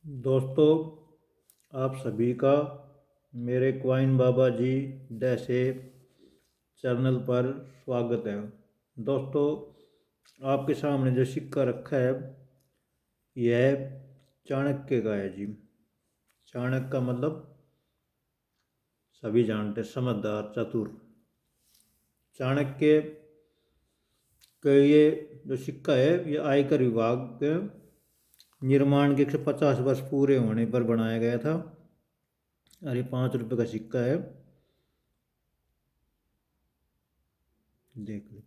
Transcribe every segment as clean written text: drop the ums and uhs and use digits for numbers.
दोस्तों, आप सभी का मेरे क्वाइन बाबा जी जैसे चैनल पर स्वागत है। दोस्तों, आपके सामने जो सिक्का रखा है यह चाणक्य का है जी। चाणक्य का मतलब सभी जानते हैं, समझदार, चतुर। चाणक्य का ये जो सिक्का है ये आयकर विभाग के निर्माण के 150 वर्ष पूरे होने पर बनाया गया था और ये 5 रुपये का सिक्का है। देख लो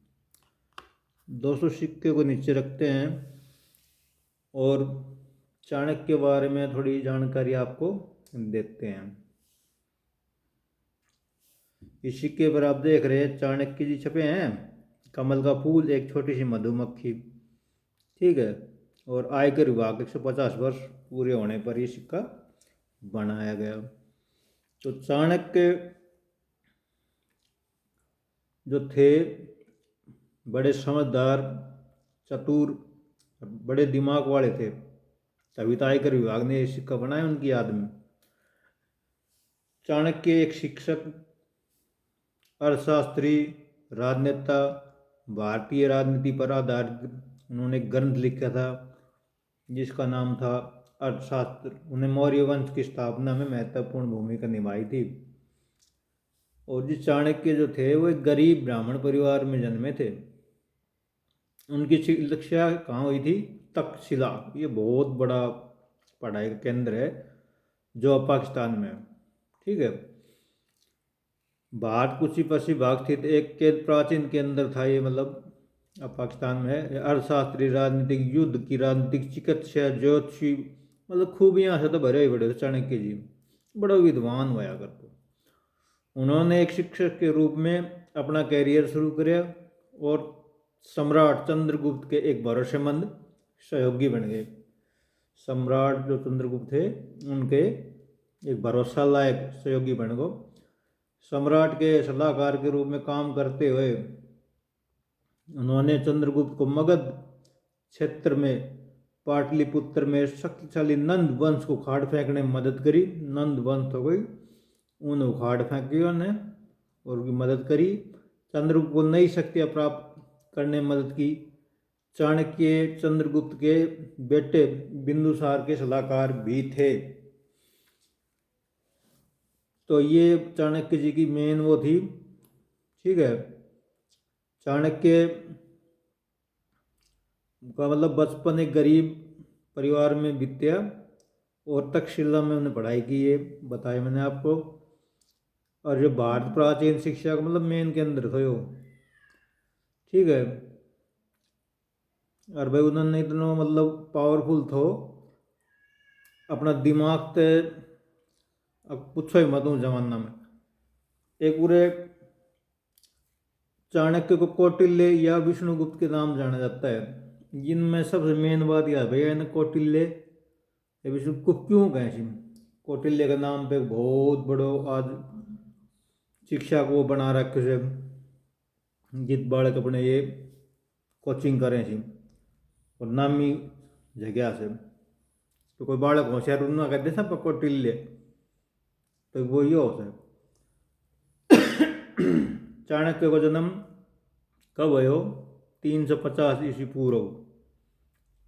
दोस्तों, सिक्के को नीचे रखते हैं और चाणक्य के बारे में थोड़ी जानकारी आपको देते हैं। इस सिक्के पर आप देख रहे हैं चाणक्य जी छपे हैं, कमल का फूल, एक छोटी सी मधुमक्खी, ठीक है। और आयकर विभाग 150 वर्ष पूरे होने पर ये सिक्का बनाया गया। तो चाणक्य जो थे बड़े समझदार, चतुर, बड़े दिमाग वाले थे, तभी तो आयकर विभाग ने ये सिक्का बनाया उनकी याद में। चाणक्य एक शिक्षक, अर्थशास्त्री, राजनेता, भारतीय राजनीति पर आधारित उन्होंने ग्रंथ लिखा था जिसका नाम था अर्थशास्त्र। उन्हें मौर्य वंश की स्थापना में महत्वपूर्ण भूमिका निभाई थी। और जिस चाणक्य जो थे वो एक गरीब ब्राह्मण परिवार में जन्मे थे। उनकी शिक्षा कहाँ हुई थी? तक्षशिला। ये बहुत बड़ा पढ़ाई का केंद्र है जो पाकिस्तान में है, ठीक है। भारत कुछ ही पश्चिमी भाग स्थित एक के प्राचीन केंद्र था ये, मतलब अब पाकिस्तान में है। अर्थशास्त्री, राजनीतिक, युद्ध की राजनीतिक, चिकित्सा, ज्योतिषी, मतलब खूबियाँ से तो भरे ही बड़े चाणक्य जी, बड़ा विद्वान हुआ करते। उन्होंने एक शिक्षक के रूप में अपना कैरियर शुरू किया और सम्राट चंद्रगुप्त के एक भरोसेमंद सहयोगी बन गए। सम्राट जो चंद्रगुप्त थे उनके एक भरोसा लायक सहयोगी बन गए। सम्राट के सलाहकार के रूप में काम करते हुए उन्होंने चंद्रगुप्त को मगध क्षेत्र में पाटलिपुत्र में शक्तिशाली नंद वंश को उखाड़ फेंकने में मदद करी। नंद वंश हो गई, उन्हें उखाड़ फेंकी उन्होंने और उनकी मदद करी। चंद्रगुप्त को नई शक्तियाँ प्राप्त करने में मदद की। चाणक्य चंद्रगुप्त के बेटे बिंदुसार के सलाहकार भी थे। तो ये चाणक्य जी की मेन वो थी, ठीक है। चाणक्य का मतलब बचपन एक गरीब परिवार में बीत्या और तक्षशिला में उन्हें पढ़ाई की, ये बताया मैंने आपको। और जो भारत प्राचीन शिक्षा का मतलब मेन केंद्र था वो, ठीक है। और भाई उन्होंने इतना मतलब पावरफुल थो, अपना दिमाग ते अब पूछो ही मत उस जमाना में। एक पूरे चाणक्य को कौटिल्य या विष्णुगुप्त के नाम जाना जाता है। जिनमें सबसे मेन बात यह भैया इन्हें कौटिल्य या विष्णुगुप्त क्यों कहें? कौटिल्य के नाम पे बहुत बड़ो आज शिक्षा को बना रखे से जित बालक अपने ये कोचिंग करें सी और नामी जगह से। तो कोई बालक होशियार ना कहते सब कौटिल्य, तो वो ये होता है। चाणक्य का जन्म कब भयो? 350 ईस्वी पूर्व।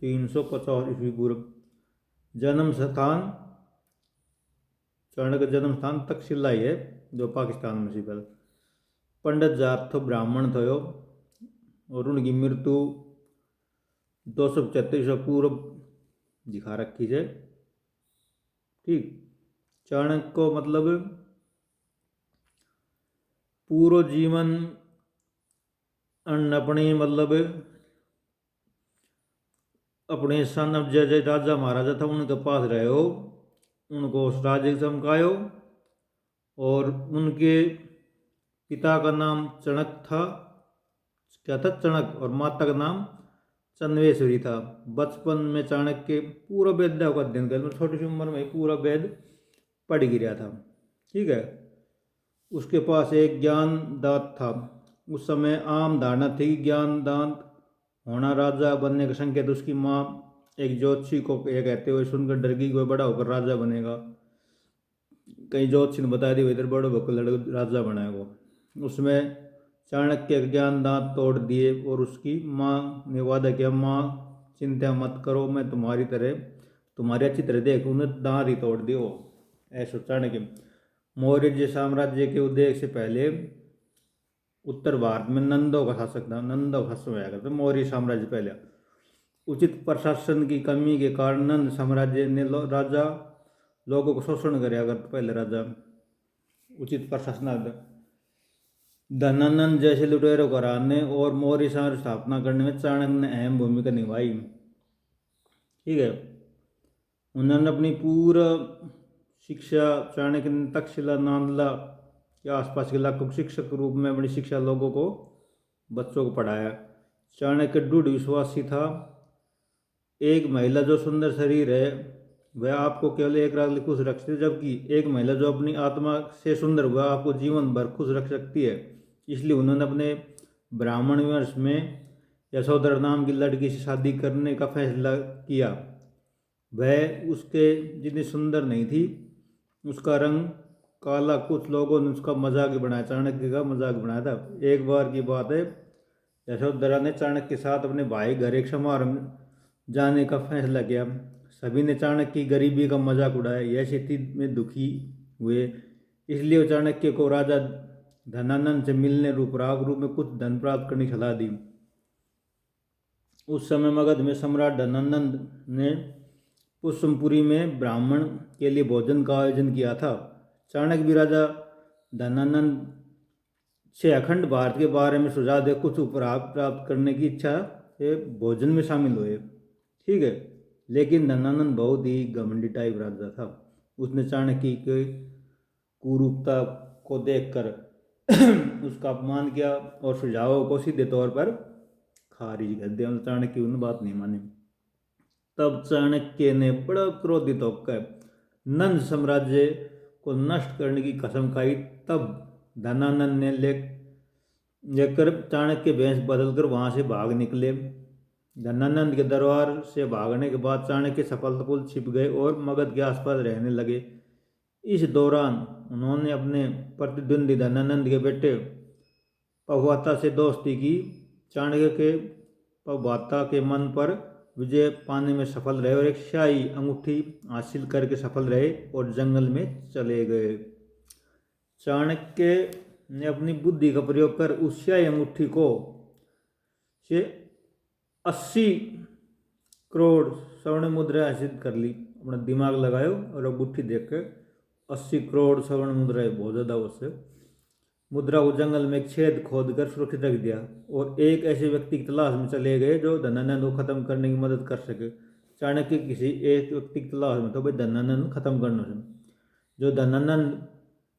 350 ईस्वी पूर्व। जन्म स्थान, चाणक्य जन्म स्थान तक्षशिला ही है जो पाकिस्तान में सी। पंडित जात थो, ब्राह्मण थयो और उनकी मृत्यु 275 पूर्व दिखा रखी है, ठीक। चाणक्य को मतलब पूरा जीवन अपनी मतलब अपने सन अब जय जय राजा महाराजा था उनके पास रहे हो, उनको राज्य चमकायो। और उनके पिता का नाम चणक था, क्या था? चणक। और माता का नाम चन्वेश्वरी था। बचपन में चाणक्य पूरा वेद का अध्ययन कर, छोटी सी उम्र में पूरा वेद पढ़ गिरा था, ठीक है। उसके पास एक ज्ञान दात था। उस समय आम धारणा थी ज्ञान दान होना राजा बनने का संकेत। उसकी माँ एक ज्योतिषी को ये कहते हुए सुनकर डर गई, कोई बड़ा होकर राजा बनेगा। कहीं ज्योतिषी ने बता दिया इधर बड़ो होकर राजा बनाएगा। उसमें चाणक्य के ज्ञान दांत तोड़ दिए और उसकी माँ ने वादा किया, माँ चिंता मत करो, मैं तुम्हारी अच्छी तरह देख। उन्हें दांत ही तोड़ दिए वो। ऐसा चाणक्य मौर्य साम्राज्य के उदय से पहले उत्तर भारत में नंदों का शासक था। नंदों का शासन हुआ करता मौर्य साम्राज्य पहले। उचित प्रशासन की कमी के कारण नंद साम्राज्य ने राजा लोगों को शोषण कराया करते पहले राजा। उचित प्रशासन धनानंद जैसे लुटेरों को हराने और मौर्य साम्राज्य स्थापना करने में चाणक्य ने अहम भूमिका निभाई। ठीक है, उन्होंने अपनी पूरा शिक्षा चाणक्य ने तक्षशिला नालंदा के आसपास के इलाकों को शिक्षक के रूप में अपनी शिक्षा लोगों को बच्चों को पढ़ाया। चाणक्य दृढ़ विश्वासी था, एक महिला जो सुंदर शरीर है वह आपको केवल एक रात खुश रख सकती है, जबकि एक महिला जो अपनी आत्मा से सुंदर वह आपको जीवन भर खुश रख सकती है। इसलिए उन्होंने अपने ब्राह्मण वंश में यशोधरा नाम की लड़की से शादी करने का फैसला किया। वह उसके जितनी सुंदर नहीं थी, उसका रंग काला। कुछ लोगों ने उसका मजाक बनाया, चाणक्य का मजाक बनाया था। एक बार की बात है, यशोधरा ने चाणक्य के साथ अपने भाई घर एक समारोह में जाने का फैसला किया। सभी ने चाणक्य की गरीबी का मजाक उड़ाया। यह स्थिति में दुखी हुए, इसलिए वो चाणक्य को राजा धनानंद से मिलने रूप में कुछ धन प्राप्त करने की सलाह दी। उस समय मगध में सम्राट धनानंद ने पुष्पपुरी में ब्राह्मण के लिए भोजन का आयोजन किया था। चाणक्य भी राजा धनानंद से अखंड भारत के बारे में सुझाव दे कुछ उपहार प्राप्त करने की इच्छा से भोजन में शामिल हुए। ठीक है, लेकिन धनानंद बहुत ही घमंडी टाइप राजा था। उसने चाणक्य के कुरूपता को देखकर उसका अपमान किया और सुझावों को सीधे तौर पर खारिज कर दिया। चाणक्य उन बात नहीं मानी। तब चाणक्य ने बड़ा क्रोधित होकर नंद साम्राज्य को नष्ट करने की कसम खाई। तब धनानंद ने लेकर चाणक्य भेष बदलकर वहां से भाग निकले। धनानंद के दरबार से भागने के बाद चाणक्य सफलतापूर्वक छिप गए और मगध के आसपास रहने लगे। इस दौरान उन्होंने अपने प्रतिद्वंदी धनानंद के बेटे पववाता से दोस्ती की। चाणक्य के पववाता के मन पर विजय पाने में सफल रहे और एक शाही अंगूठी हासिल करके सफल रहे और जंगल में चले गए। चाणक्य ने अपनी बुद्धि का प्रयोग कर उस शाही अंगूठी को से 80 करोड़ स्वर्ण मुद्रा हासिल कर ली। अपना दिमाग लगायो और अंगूठी देख कर 80 करोड़ स्वर्ण मुद्राएं, बहुत ज़्यादा। उससे मुद्रा को जंगल में एक छेद खोद कर सुरक्षित रख दिया और एक ऐसे व्यक्ति की तलाश में चले गए जो धनानंद को खत्म करने की मदद कर सके। चाणक्य किसी एक व्यक्ति की तलाश में, तो भाई धनानंद खत्म करना से, जो धनानंद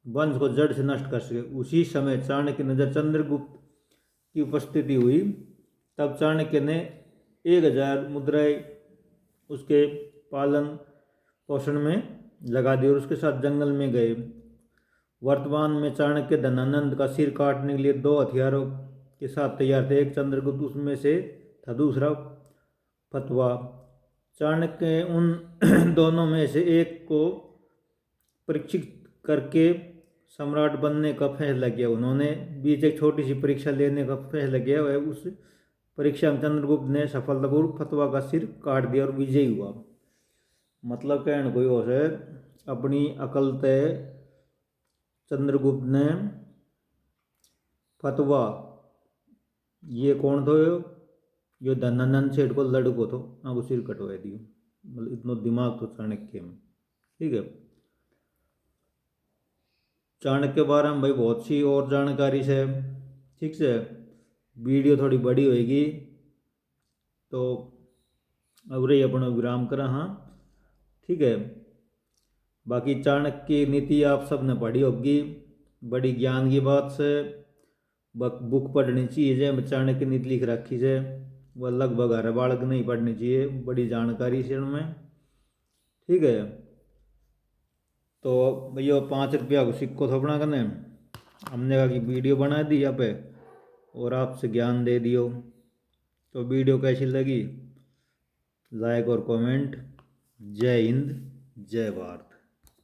वंश को जड़ से नष्ट कर सके। उसी समय चाणक्य की नजर चंद्रगुप्त की उपस्थिति हुई। तब चाणक्य ने 1000 मुद्राएं उसके पालन पोषण में लगा दी और उसके साथ जंगल में गए। वर्तमान में चाणक्य धनानंद का सिर काटने के लिए 2 हथियारों के साथ तैयार थे। एक चंद्रगुप्त उसमें से था, दूसरा फतवा। चाणक्य उन दोनों में से एक को परीक्षित करके सम्राट बनने का फैसला किया। उन्होंने बीच एक छोटी सी परीक्षा लेने का फैसला किया। वह उस परीक्षा में चंद्रगुप्त ने सफलतापूर्वक फतवा का सिर काट दिया और विजयी हुआ। मतलब कहने कोई हो से अपनी अकल तय चंद्रगुप्त ने फतवा, ये कौन थो, यो धनानंद सेठ को लड़को थो, आपको सिर कटवा दियो। मतलब इतना दिमाग तो चाणक्य में। ठीक है, चाणक्य के बारे में भाई बहुत सी और जानकारी से। ठीक से, वीडियो थोड़ी बड़ी होगी तो अब रही अपना विराम करा। हाँ ठीक है, बाकी चाणक्य की नीति आप सब ने पढ़ी होगी। बड़ी ज्ञान की बात से बुक पढ़नी चाहिए। चाणक्य की नीति लिख रखी है, वह लगभग हर बालक नहीं पढ़नी चाहिए, बड़ी जानकारी से उनमें। ठीक है, तो भैया 5 रुपया को सिक्को थोपना करने हमने कहा कि वीडियो बना दी यहाँ पे और आपसे ज्ञान दे दियो। तो वीडियो कैसी लगी लाइक और कमेंट। जय हिंद, जय भारत।